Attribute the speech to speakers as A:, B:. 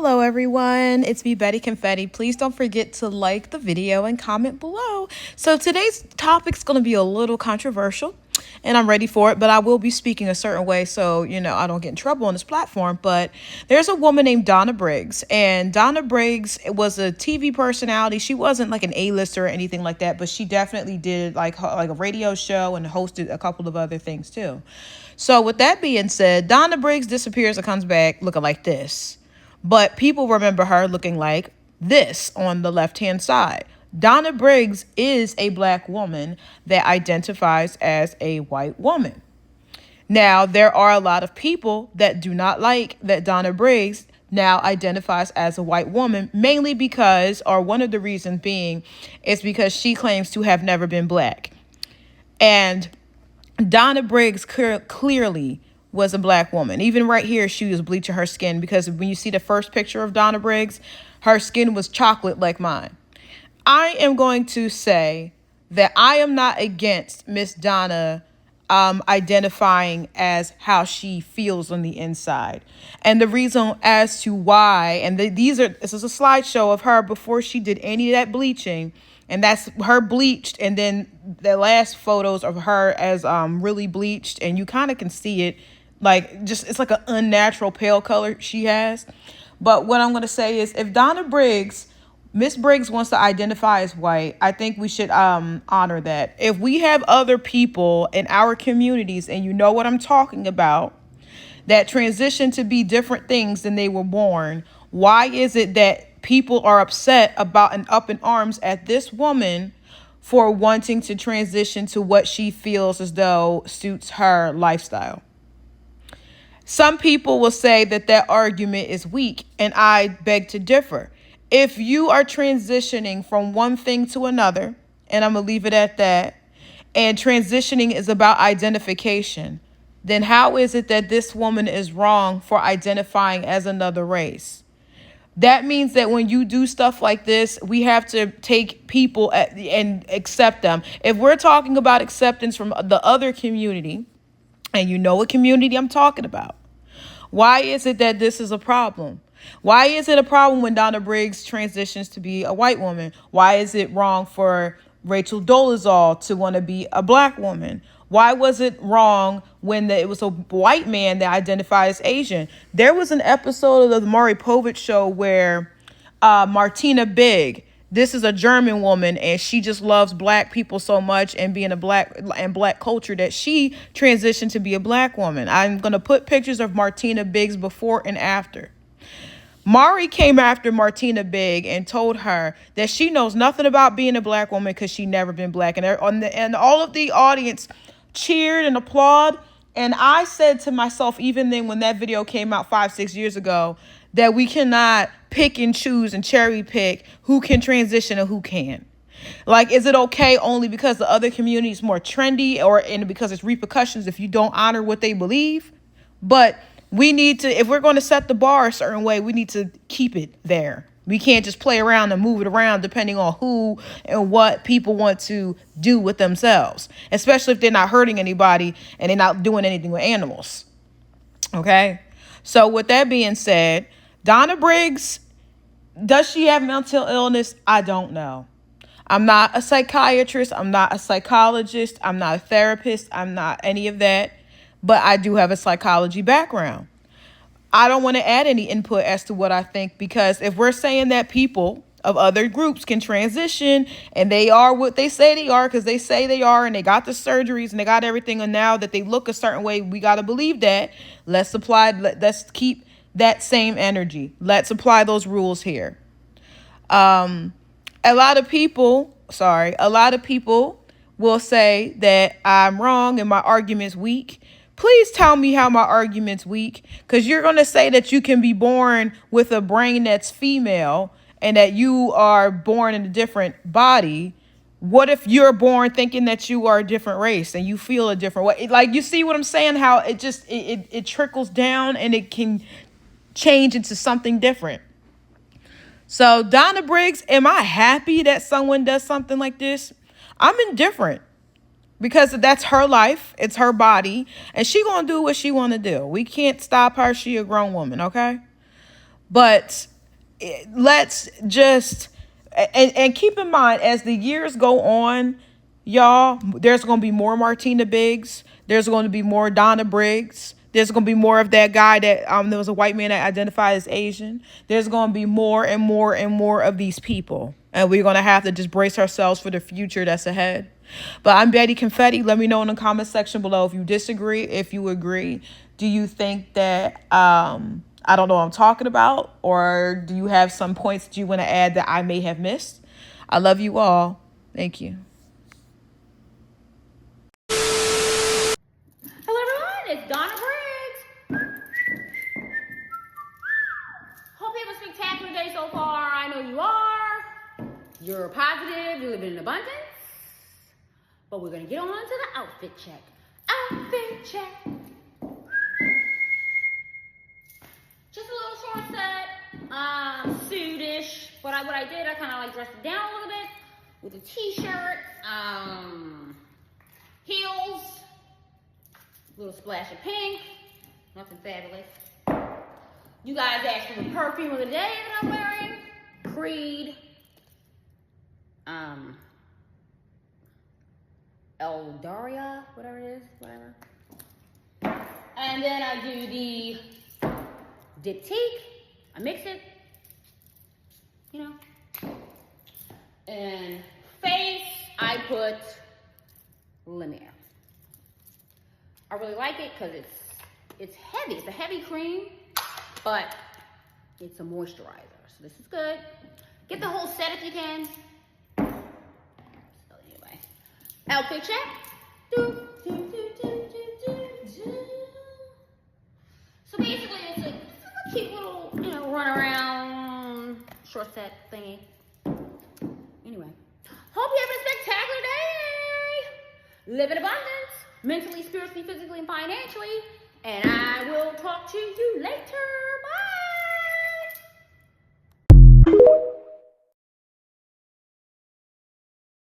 A: Hello everyone, it's me Betty Confetti. Please don't forget to like the video and comment below. So today's topic's going to be a little controversial and I'm ready for it, but I will be speaking a certain way so, I don't get in trouble on this platform. But there's a woman named Donna Briggs, and Donna Briggs was a TV personality. She wasn't like an A-lister or anything like that, but she definitely did like a radio show and hosted a couple of other things too. So with that being said, Donna Briggs disappears and comes back looking like this. But people remember her looking like this on the left-hand side. Donna Briggs is a black woman that identifies as a white woman. Now, there are a lot of people that do not like that Donna Briggs now identifies as a white woman, mainly because, or one of the reasons being, is because she claims to have never been black. And Donna Briggs clearly was a black woman. Even right here, she was bleaching her skin, because when you see the first picture of Donna Briggs, her skin was chocolate like mine. I am going to say that I am not against Miss Donna identifying as how she feels on the inside. And the reason as to why, and this is a slideshow of her before she did any of that bleaching. And that's her bleached, and then the last photos of her as really bleached, and you kind of can see it, like just it's like an unnatural pale color she has. But what I'm gonna say is, if Donna Briggs, Miss Briggs, wants to identify as white, I think we should honor that. If we have other people in our communities, and you know what I'm talking about, that transition to be different things than they were born, why is it that people are upset about and up in arms at this woman for wanting to transition to what she feels as though suits her lifestyle? Some people will say that argument is weak, and I beg to differ. If you are transitioning from one thing to another, and I'm going to leave it at that, and transitioning is about identification, then how is it that this woman is wrong for identifying as another race? That means that when you do stuff like this, we have to take people and accept them. If we're talking about acceptance from the other community, and you know what community I'm talking about, why is it that this is a problem? Why is it a problem when Donna Briggs transitions to be a white woman? Why is it wrong for Rachel Dolezal to want to be a black woman? Why was it wrong when it was a white man that identified as Asian? There was an episode of the Maury Povich show where Martina Big, this is a German woman, and she just loves black people so much and being a black culture that she transitioned to be a black woman. I'm going to put pictures of Martina Biggs before and after. Maury came after Martina Big and told her that she knows nothing about being a black woman because she never been black. And all of the audience cheered and applauded. And I said to myself, even then when that video came out 5-6 years ago, that we cannot pick and choose and cherry pick who can transition and who can't. Like, is it okay only because the other community is more trendy, and because it's repercussions if you don't honor what they believe? But we need to, if we're going to set the bar a certain way, we need to keep it there. We can't just play around and move it around depending on who and what people want to do with themselves, especially if they're not hurting anybody and they're not doing anything with animals. Okay? So with that being said, Donna Briggs, does she have mental illness? I don't know. I'm not a psychiatrist. I'm not a psychologist. I'm not a therapist. I'm not any of that. But I do have a psychology background. I don't want to add any input as to what I think, because if we're saying that people of other groups can transition and they are what they say they are, because they say they are, and they got the surgeries and they got everything, and now that they look a certain way, we got to believe that. Let's keep that same energy. Let's apply those rules here. A lot of people will say that I'm wrong and my argument's weak. Please tell me how my argument's weak, because you're going to say that you can be born with a brain that's female and that you are born in a different body. What if you're born thinking that you are a different race and you feel a different way? Like, you see what I'm saying? How it just, it trickles down and it can change into something different. So Donna Briggs, am I happy that someone does something like this? I'm indifferent. Because that's her life, it's her body, and she gonna do what she wanna do. We can't stop her. She a grown woman, okay? But let's just and keep in mind as the years go on, y'all, there's going to be more Martina Biggs. There's going to be more Donna Briggs. There's going to be more of that guy that there was a white man that identified as Asian. There's going to be more and more and more of these people. And we're going to have to just brace ourselves for the future that's ahead. But I'm Betty Confetti. Let me know in the comment section below if you disagree, if you agree. Do you think that I don't know what I'm talking about? Or do you have some points that you want to add that I may have missed? I love you all. Thank you.
B: Hello everyone, it's Donna Briggs. Hope you have a spectacular day so far. I know you are. You're positive, you're living in abundance. But we're gonna get on to the outfit check. Outfit check. Just a little short set, suit-ish. But what I did, I kind of like dressed it down a little bit with a t-shirt, heels, little splash of pink, nothing fabulous. You guys asked for the perfume of the day that I'm wearing. Creed, Eldaria, whatever it is, whatever. And then I do the diptyque. I mix it, you know. And face, I put Lumiere. I really like it because it's heavy. It's a heavy cream, but it's a moisturizer. So this is good. Get the whole set if you can. So anyway, outfit check. So basically it's a cute little, run around short set thingy. Anyway, hope you have a spectacular day. Live in abundance. Mentally, spiritually, physically, and financially. And I will talk to you later. Bye.